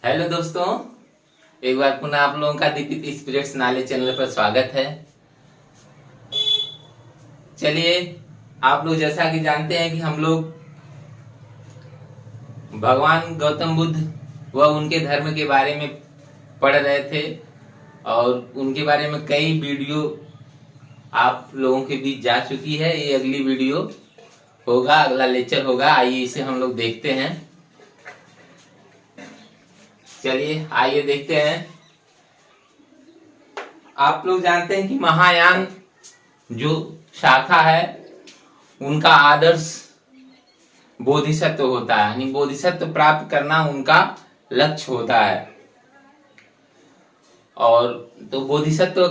Hello दोस्तों, एक बार पुनः आप लोगों का दीपित स्पिरिट्स नॉलेज चैनल पर स्वागत है। चलिए, आप लोग जैसा कि जानते हैं कि हम लोग भगवान गौतम बुद्ध व उनके धर्म के बारे में पढ़ रहे थे और उनके बारे में कई वीडियो आप लोगों के बीच जा चुकी है। ये अगली वीडियो होगा, अगला लेक्चर होगा। आइए इसे हम लोग देखते हैं। चलिए आइए देखते हैं। आप लोग जानते हैं कि महायान जो शाखा है उनका आदर्श बोधिसत्व होता है, यानी बोधिसत्व प्राप्त करना उनका लक्ष्य होता है। और तो बोधिसत्व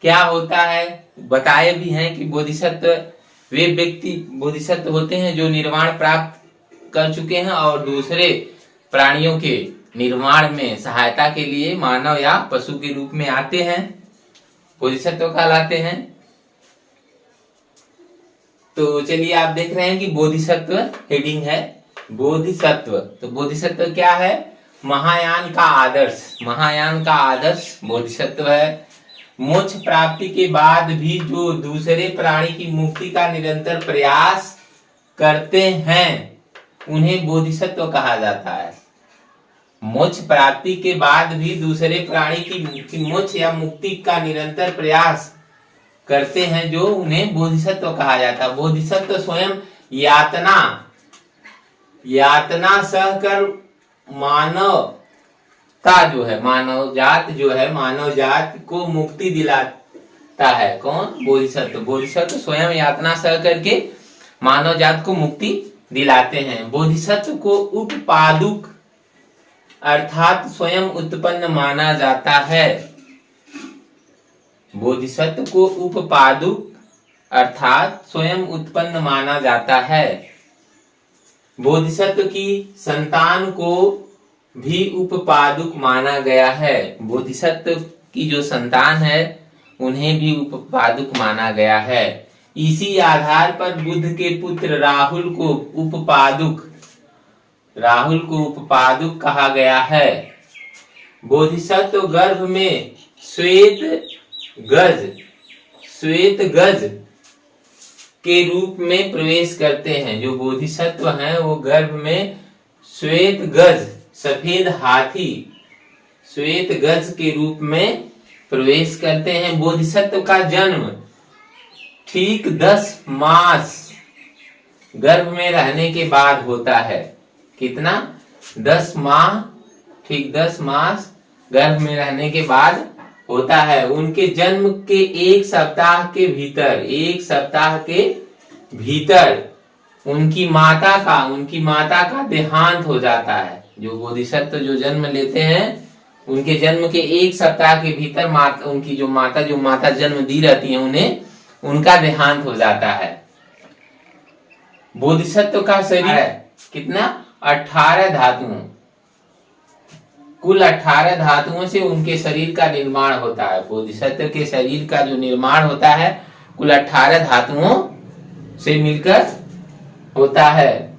क्या होता है बताए भी हैं कि बोधिसत्व वे व्यक्ति बोधिसत्व होते हैं जो निर्वाण प्राप्त कर चुके हैं और दूसरे प्राणियों के निर्माण में सहायता के लिए मानव या पशु के रूप में आते हैं, बोधिसत्व कहलाते हैं। तो चलिए आप देख रहे हैं कि बोधिसत्व हेडिंग है, बोधिसत्व। तो बोधिसत्व क्या है? महायान का आदर्श, महायान का आदर्श बोधिसत्व है। मोक्ष प्राप्ति के बाद भी जो दूसरे प्राणी की मुक्ति का निरंतर प्रयास करते हैं उन्हें बोधिसत्व कहा जाता है। मोक्ष प्राप्ति के बाद भी दूसरे प्राणी की मोक्ष या मुक्ति का निरंतर प्रयास करते हैं जो उन्हें बोधिसत्व कहा जाता है। बोधिसत्व स्वयं यातना सहकर मानवता जो है, मानव जात को मुक्ति दिलाता है। कौन? बोधिसत्व। बोधिसत्व स्वयं यातना सह करके मानव जात को मुक्ति दिलाते हैं। बोधिसत्व को उपपादुक अर्थात स्वयं उत्पन्न माना जाता है। बोधिसत्व को उपपादुक अर्थात स्वयं उत्पन्न माना जाता है। बोधिसत्व की संतान को भी उपपादुक माना गया है। बोधिसत्व की जो संतान है उन्हें भी उपपादुक माना गया है। इसी आधार पर बुद्ध के पुत्र राहुल को उपपादुक कहा गया है। बोधिसत्व गर्भ में श्वेत गज के रूप में प्रवेश करते हैं। जो बोधिसत्व हैं वो गर्भ में श्वेत गज, सफेद हाथी, श्वेत गज के रूप में प्रवेश करते हैं। बोधिसत्व का जन्म ठीक 10 मास गर्भ में रहने के बाद होता है। कितना? 10 माह, ठीक 10 मास गर्भ में रहने के बाद होता है। उनके जन्म के एक सप्ताह के भीतर उनकी माता का देहांत हो जाता है। जो बोधिसत्व जो जन्म लेते हैं उनके जन्म के एक सप्ताह के भीतर उनकी जो माता जन्म दी रहती है उन्हें उनका देहांत हो जाता है। बोधिसत्व का शरीर कितना? 18 धातुओं, कुल 18 धातुओं से उनके शरीर का निर्माण होता है। बोधिसत्व के शरीर का जो निर्माण होता है कुल 18 धातुओं से मिलकर होता है।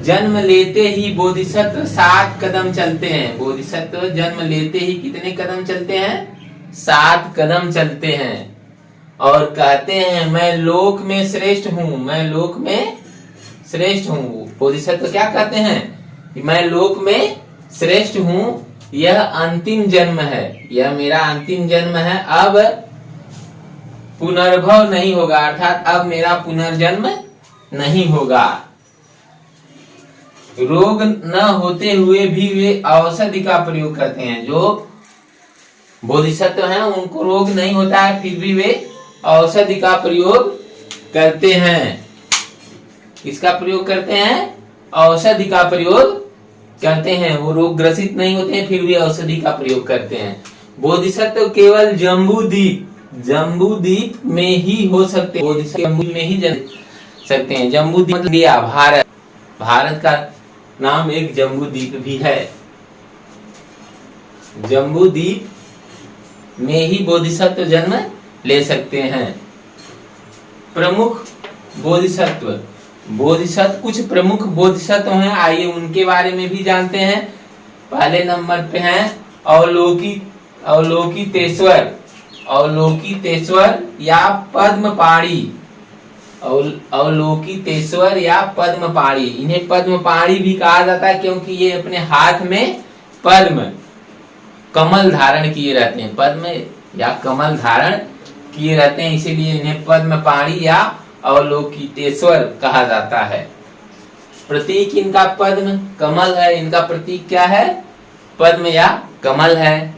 जन्म लेते ही बोधिसत्व 7 कदम चलते हैं। बोधिसत्व जन्म लेते ही कितने कदम चलते हैं? 7 कदम चलते हैं और कहते हैं मैं लोक में श्रेष्ठ हूँ। बोधिसत्व क्या कहते हैं? मैं लोक में श्रेष्ठ हूँ, यह अंतिम जन्म है, यह मेरा अंतिम जन्म है, अब पुनर्भव नहीं होगा, अर्थात अब मेरा पुनर्जन्म नहीं होगा। रोग न होते हुए भी वे औषधि का प्रयोग करते हैं। जो बोधिसत्व हैं उनको रोग नहीं होता है फिर भी वे औषधि का प्रयोग करते हैं। किसका प्रयोग करते हैं? औषधि का प्रयोग करते हैं। वो रोग ग्रसित नहीं होते हैं फिर भी औषधि का प्रयोग करते हैं। बोधिसत्व केवल जम्बूद्वीप में ही हो सकते हैं। बोधिसत्व जम्बू में ही जन्म सकते हैं। जम्बूद्वीप मतलब भारत का नाम एक जम्बूद्वीप भी है। जम्बूद्वीप में ही बोधिसत्व जन्म ले सकते हैं। प्रमुख बोधिसत्व बोधिसत्व, कुछ प्रमुख बोधिसत्व हैं, आइए उनके बारे में भी जानते हैं। पहले नंबर पे हैं अवलोकितेश्वर, अवलोकितेश्वर या पद्मपाणि, अवलोकितेश्वर या पद्मपाणि। इन्हें पद्मपाणि भी कहा जाता है क्योंकि ये अपने हाथ में पद्म कमल धारण किए रहते हैं, पद्म या कमल धारण किए रहते हैं, इसीलिए इन्हें पद्मपाणि या अवलोकितेश्वर कहा जाता है। प्रतीक इनका पद्म कमल है, इनका प्रतीक क्या है? पद्म या कमल है।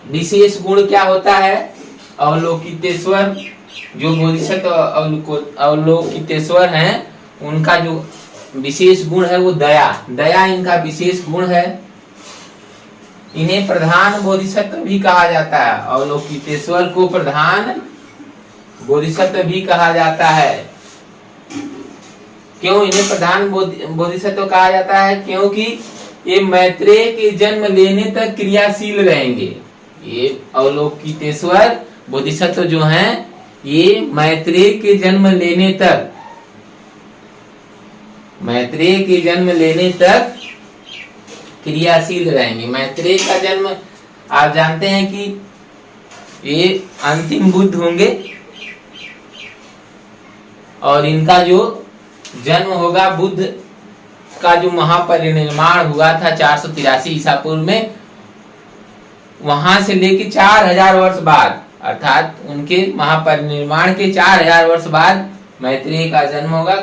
विशेष गुण क्या होता है? अवलोकितेश्वर जो बोधिसत्व अवलोकितेश्वर हैं, उनका जो विशेष गुण है वो दया, दया इनका विशेष गुण है। इन्हें प्रधान बोधिसत्व भी कहा जाता है, अवलोकितेश्वर को प्रधान बोधिसत्व भी कहा जाता है। क्यों इन्हें प्रधान बोधिसत्व कहा जाता है? क्योंकि ये मैत्रेय के जन्म लेने तक क्रियाशील रहेंगे। ये अवलोकितेश्वर बोधिसत्व जो हैं, ये मैत्रेय के जन्म लेने तक, मैत्रेय के जन्म लेने तक क्रियाशील रहेंगे। मैत्रेय का जन्म आप जानते हैं कि ये अंतिम बुद्ध होंगे और इनका जो जन्म होगा, बुद्ध का जो महापरिनिर्वाण हुआ था 483 ईसा पूर्व में, वहां से लेके 4000 वर्ष बाद, अर्थात उनके महापरिनिर्वाण के 4000 वर्ष बाद मैत्रेय का जन्म होगा।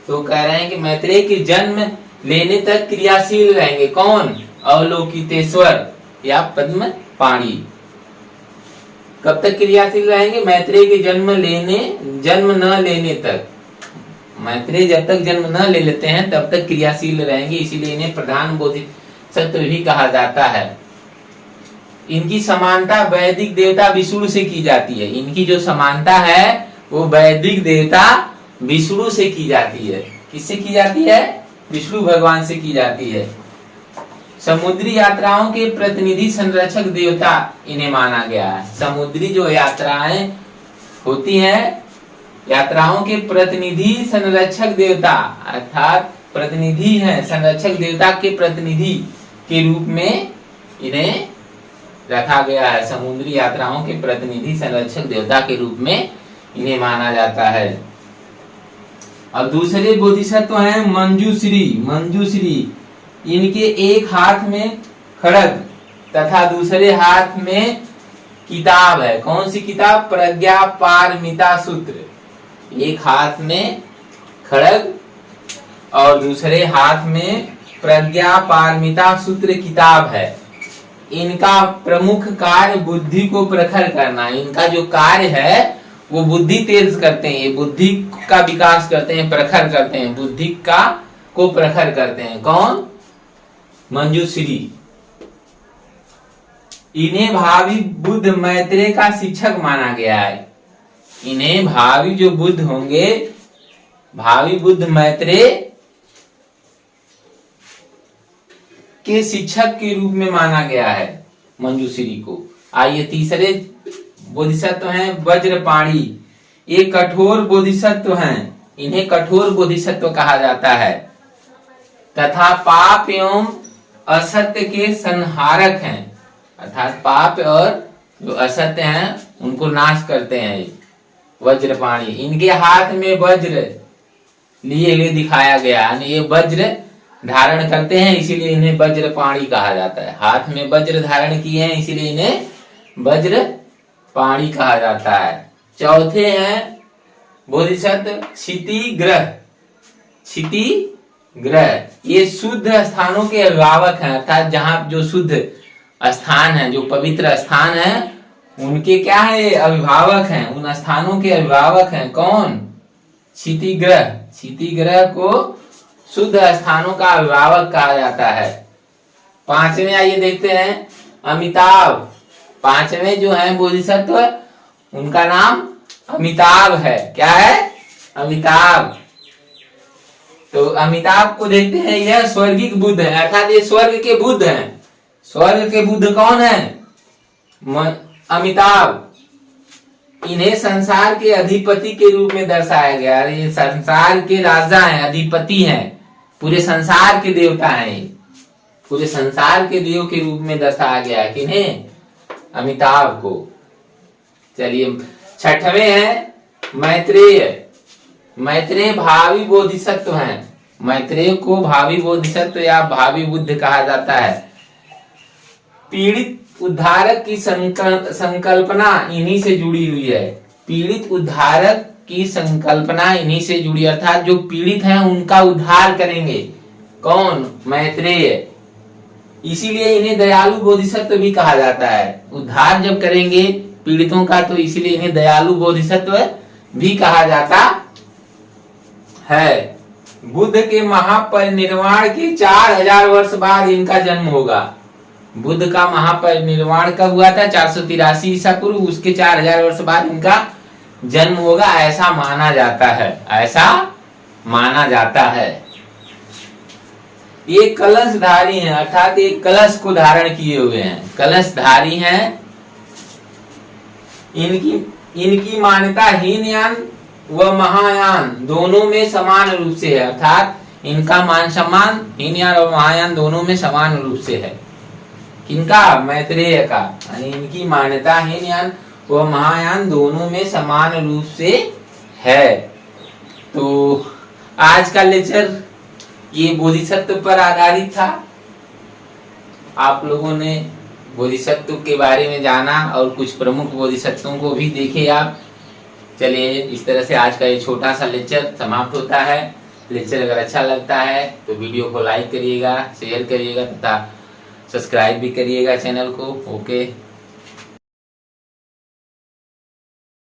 तो कह रहे हैं कि मैत्रेय के जन्म लेने तक क्रियाशील रहेंगे। कौन? अवलोकितेश्वर या पद्मपाणि। कब तक क्रियाशील रहेंगे? मैत्रेय के जन्म न लेने तक। मैत्रेय जब तक जन्म न ले लेते हैं तब तक क्रियाशील रहेंगे, इसीलिए इन्हें प्रधान बोधिसत्व भी कहा जाता है। इनकी समानता वैदिक देवता विष्णु से की जाती है। इनकी जो समानता है वो वैदिक देवता विष्णु से की जाती है। किससे की जाती है? विष्णु भगवान से की जाती है। समुद्री यात्राओं के प्रतिनिधि संरक्षक देवता इन्हें माना गया है। समुद्री जो यात्राएं होती हैं, यात्राओं के प्रतिनिधि संरक्षक देवता, अर्थात प्रतिनिधि हैं, संरक्षक देवता के प्रतिनिधि के रूप में इन्हें रखा गया है। समुद्री यात्राओं के प्रतिनिधि संरक्षक देवता के रूप में इन्हें माना जाता है। और दूसरे बोधिसत्व हैं मंजूश्री। मंजूश्री, इनके एक हाथ में खड्ग तथा दूसरे हाथ में किताब है। कौन सी किताब? प्रज्ञा पारमिता सूत्र। एक हाथ में खड्ग और दूसरे हाथ में प्रज्ञा पारमिता सूत्र किताब है। इनका प्रमुख कार्य बुद्धि को प्रखर करना। इनका जो कार्य है वो बुद्धि तेज करते हैं, ये बुद्धि का विकास करते हैं, प्रखर करते हैं, बुद्धि का को प्रखर करते हैं। कौन? मंजूश्री। इन्हें भावी बुद्ध मैत्रेय का शिक्षक माना गया है। इन्हें भावी जो बुद्ध होंगे, भावी बुद्ध मैत्रेय के शिक्षक के रूप में माना गया है मंजूश्री को। आइए तीसरे बोधिसत्व हैं वज्रपाणि। ये कठोर बोधिसत्व हैं, इन्हें कठोर बोधिसत्व कहा जाता है तथा पाप एवं असत्य के संहारक हैं। अर्थात पाप और जो असत्य हैं उनको नाश करते हैं ये वज्रपाणि। इनके हाथ में वज्र लिए हुए दिखाया गया, यानी ये वज्र धारण करते हैं, इसीलिए इन्हें वज्रपाणि कहा जाता है। हाथ में वज्र धारण किए हैं, इसीलिए इन्हें वज्रपाणि कहा जाता है। चौथे हैं बोधिसत्व क्षितिग्रह। क्षितिग्रह, ये शुद्ध स्थानों के अभिभावक हैं, अर्थात जहाँ जो शुद्ध स्थान है, जो पवित्र स्थान है, उनके क्या है? अभिभावक हैं, उन स्थानों के अभिभावक हैं। कौन? क्षितिग्रह। क्षितिग्रह को शुद्ध स्थानों का अभिभावक कहा जाता है। पांचवें आइए देखते हैं अमिताभ। पांचवें जो है बोधिसत्व, उनका नाम अमिताभ है। क्या है? अमिताभ। तो अमिताभ को देखते हैं, यह स्वर्गिक बुद्ध है, अर्थात ये स्वर्ग के बुद्ध हैं। स्वर्ग के बुद्ध कौन है? अमिताभ। इन्हें संसार के अधिपति के रूप में दर्शाया गया। ये संसार के राजा हैं, अधिपति हैं, पूरे संसार के देवता हैं, पूरे संसार के देव के रूप में दर्शाया गया है। किन्हें? अमिताभ को। चलिए 6वें हैं मैत्रेय। मैत्रेय भावी बोधिसत्व हैं। मैत्रेय को भावी बोधिसत्व या भावी बुद्ध कहा जाता है। पीड़ित उद्धारक की संकल्पना इन्हीं से जुड़ी हुई है। पीड़ित उद्धारक की संकल्पना इन्हीं से जुड़ी, अर्थात जो पीड़ित हैं उनका उद्धार करेंगे। कौन? मैत्रेय। इसीलिए इन्हें दयालु बोधिसत्व भी कहा जाता है। उद्धार जब करेंगे पीड़ितों का तो इसीलिए इन्हें दयालु बोधिसत्व भी कहा जाता है। बुद्ध के महापरिनिर्वाण के 4000 वर्ष बाद इनका जन्म होगा। बुद्ध का महापरिनिर्वाण कब हुआ था? 483 ईसा पूर्व। उसके 4000 वर्ष बाद इनका जन्म होगा, ऐसा माना जाता है। ऐसा माना जाता है। ये कलशधारी हैं, अर्थात एक कलश को धारण किए हुए हैं, कलशधारी हैं। इनकी मान्यता हीनयान व महायान दोनों में समान रूप से है, अर्थात इनका मान सम्मान हीनयान और महायान दोनों में समान रूप से है। किनका? मैत्रेय का। यानी इनकी मान्यता हीनयान व महायान दोनों में समान रूप से है। तो आज का लेक्चर ये बोधिसत्व पर आधारित था। आप लोगों ने बोधिसत्व के बारे में जाना और कुछ प्रमुख बोधिसत्वों को भी देखे आप। चलिए इस तरह से आज का ये छोटा सा लेक्चर समाप्त होता है। लेक्चर अगर अच्छा लगता है तो वीडियो को लाइक करिएगा, शेयर करिएगा तथा सब्सक्राइब भी करिएगा चैनल को। ओके।